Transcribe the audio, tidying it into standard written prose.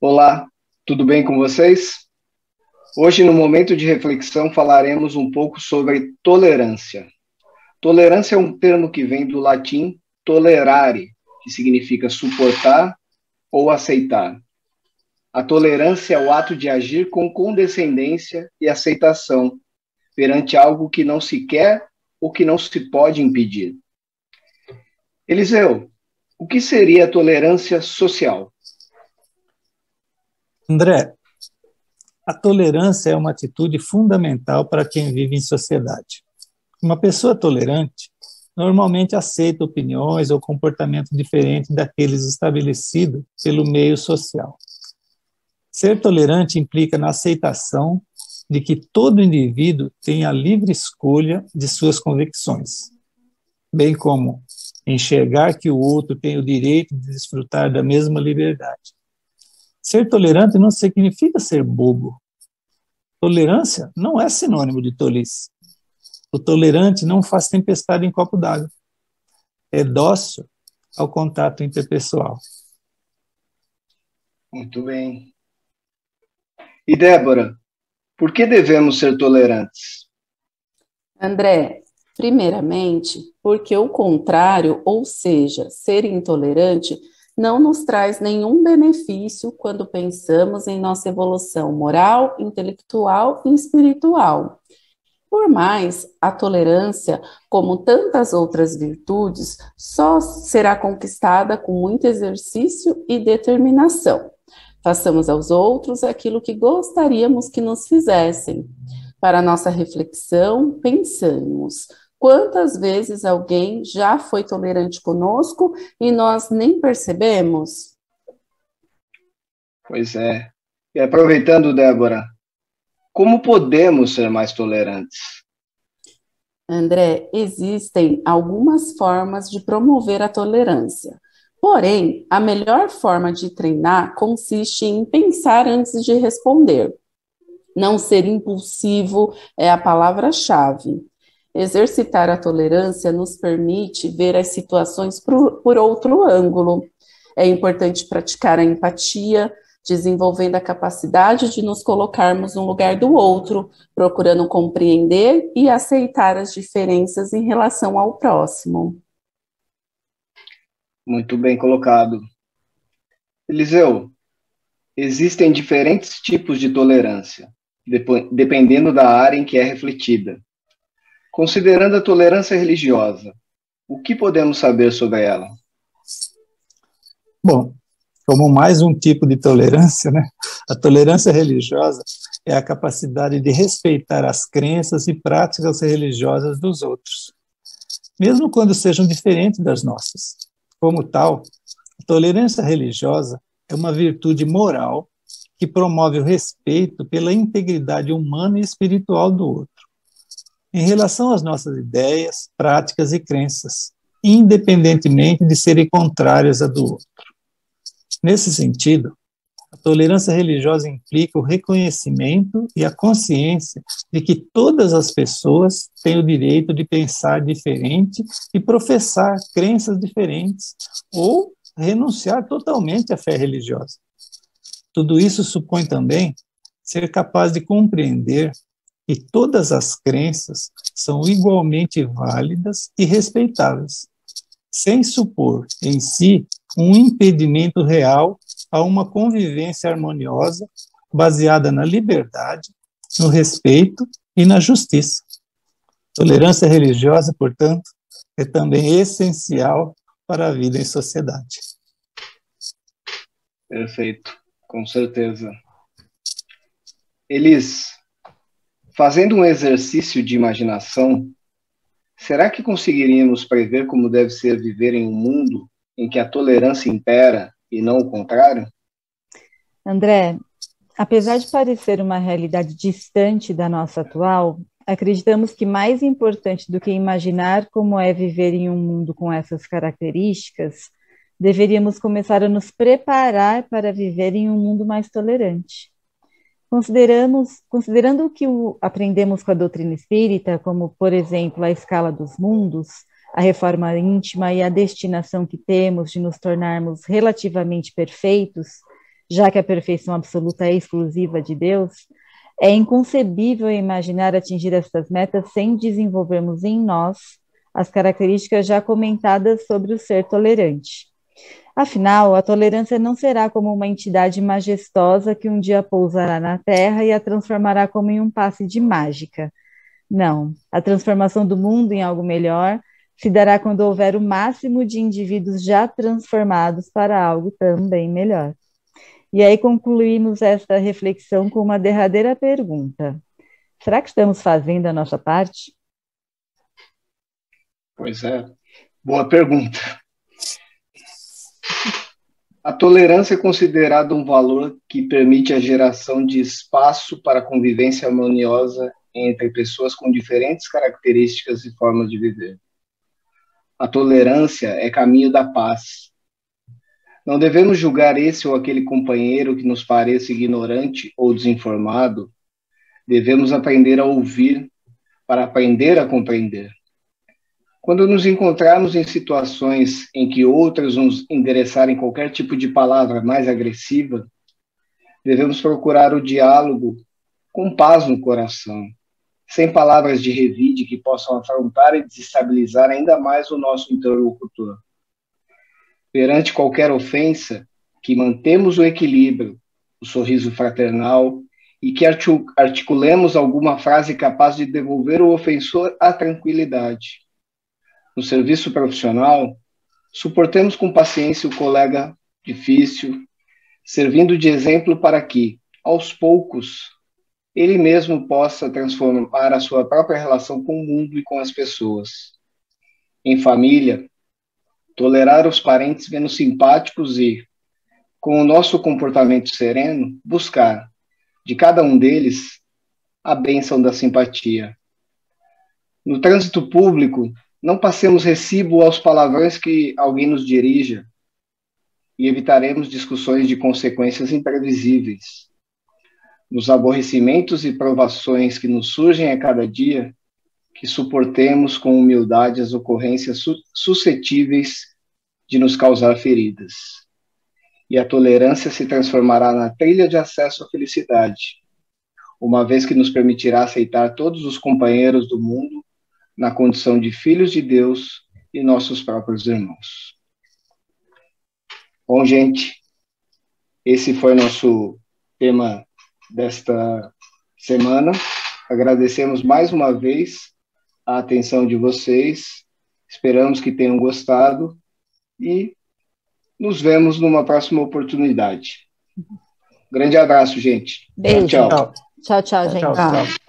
Olá, tudo bem com vocês? Hoje, no momento de reflexão, falaremos um pouco sobre tolerância. Tolerância é um termo que vem do latim tolerare, que significa suportar ou aceitar. A tolerância é o ato de agir com condescendência e aceitação perante algo que não se quer ou que não se pode impedir. Eliseu, o que seria a tolerância social? André, a tolerância é uma atitude fundamental para quem vive em sociedade. Uma pessoa tolerante normalmente aceita opiniões ou comportamentos diferentes daqueles estabelecidos pelo meio social. Ser tolerante implica na aceitação de que todo indivíduo tem a livre escolha de suas convicções, bem como enxergar que o outro tem o direito de desfrutar da mesma liberdade. Ser tolerante não significa ser bobo. Tolerância não é sinônimo de tolice. O tolerante não faz tempestade em copo d'água. É dócil ao contato interpessoal. Muito bem. E Débora, por que devemos ser tolerantes? André, primeiramente, porque o contrário, ou seja, ser intolerante, não nos traz nenhum benefício quando pensamos em nossa evolução moral, intelectual e espiritual. Por mais, a tolerância, como tantas outras virtudes, só será conquistada com muito exercício e determinação. Façamos aos outros aquilo que gostaríamos que nos fizessem. Para nossa reflexão, pensamos: quantas vezes alguém já foi tolerante conosco e nós nem percebemos? Pois é. E aproveitando, Débora, como podemos ser mais tolerantes? André, existem algumas formas de promover a tolerância. Porém, a melhor forma de treinar consiste em pensar antes de responder. Não ser impulsivo é a palavra-chave. Exercitar a tolerância nos permite ver as situações por outro ângulo. É importante praticar a empatia, desenvolvendo a capacidade de nos colocarmos no lugar do outro, procurando compreender e aceitar as diferenças em relação ao próximo. Muito bem colocado. Eliseu, existem diferentes tipos de tolerância, dependendo da área em que é refletida. Considerando a tolerância religiosa, o que podemos saber sobre ela? Bom, como mais um tipo de tolerância, né? A tolerância religiosa é a capacidade de respeitar as crenças e práticas religiosas dos outros, mesmo quando sejam diferentes das nossas. Como tal, a tolerância religiosa é uma virtude moral que promove o respeito pela integridade humana e espiritual do outro, em relação às nossas ideias, práticas e crenças, independentemente de serem contrárias à do outro. Nesse sentido, a tolerância religiosa implica o reconhecimento e a consciência de que todas as pessoas têm o direito de pensar diferente e professar crenças diferentes ou renunciar totalmente à fé religiosa. Tudo isso supõe também ser capaz de compreender que todas as crenças são igualmente válidas e respeitáveis, sem supor em si um impedimento real a uma convivência harmoniosa baseada na liberdade, no respeito e na justiça. Tolerância religiosa, portanto, é também essencial para a vida em sociedade. Perfeito, com certeza. Elis, fazendo um exercício de imaginação, será que conseguiríamos prever como deve ser viver em um mundo em que a tolerância impera e não o contrário? André, apesar de parecer uma realidade distante da nossa atual, acreditamos que mais importante do que imaginar como é viver em um mundo com essas características, deveríamos começar a nos preparar para viver em um mundo mais tolerante. Considerando o que aprendemos com a doutrina espírita, como, por exemplo, a escala dos mundos, a reforma íntima e a destinação que temos de nos tornarmos relativamente perfeitos, já que a perfeição absoluta é exclusiva de Deus, é inconcebível imaginar atingir essas metas sem desenvolvermos em nós as características já comentadas sobre o ser tolerante. Afinal, a tolerância não será como uma entidade majestosa que um dia pousará na Terra e a transformará como em um passe de mágica. Não, a transformação do mundo em algo melhor se dará quando houver o máximo de indivíduos já transformados para algo também melhor. E aí concluímos esta reflexão com uma derradeira pergunta. Será que estamos fazendo a nossa parte? Pois é, boa pergunta. A tolerância é considerada um valor que permite a geração de espaço para a convivência harmoniosa entre pessoas com diferentes características e formas de viver. A tolerância é caminho da paz. Não devemos julgar esse ou aquele companheiro que nos pareça ignorante ou desinformado. Devemos aprender a ouvir para aprender a compreender. Quando nos encontrarmos em situações em que outros nos endereçarem qualquer tipo de palavra mais agressiva, devemos procurar o diálogo com paz no coração, sem palavras de revide que possam afrontar e desestabilizar ainda mais o nosso interlocutor. Perante qualquer ofensa, que mantemos o equilíbrio, o sorriso fraternal e que articulemos alguma frase capaz de devolver o ofensor à tranquilidade. No serviço profissional, suportemos com paciência o colega difícil, servindo de exemplo para que, aos poucos, ele mesmo possa transformar a sua própria relação com o mundo e com as pessoas. Em família, tolerar os parentes menos simpáticos e, com o nosso comportamento sereno, buscar, de cada um deles, a bênção da simpatia. No trânsito público, não passemos recibo aos palavrões que alguém nos dirija e evitaremos discussões de consequências imprevisíveis. Nos aborrecimentos e provações que nos surgem a cada dia, que suportemos com humildade as ocorrências suscetíveis de nos causar feridas. E a tolerância se transformará na trilha de acesso à felicidade, uma vez que nos permitirá aceitar todos os companheiros do mundo na condição de filhos de Deus e nossos próprios irmãos. Bom, gente, esse foi nosso tema desta semana. Agradecemos mais uma vez a atenção de vocês, esperamos que tenham gostado e nos vemos numa próxima oportunidade. Grande abraço, gente. Beijo. Tchau, tchau. Tchau, tchau, gente. Tchau.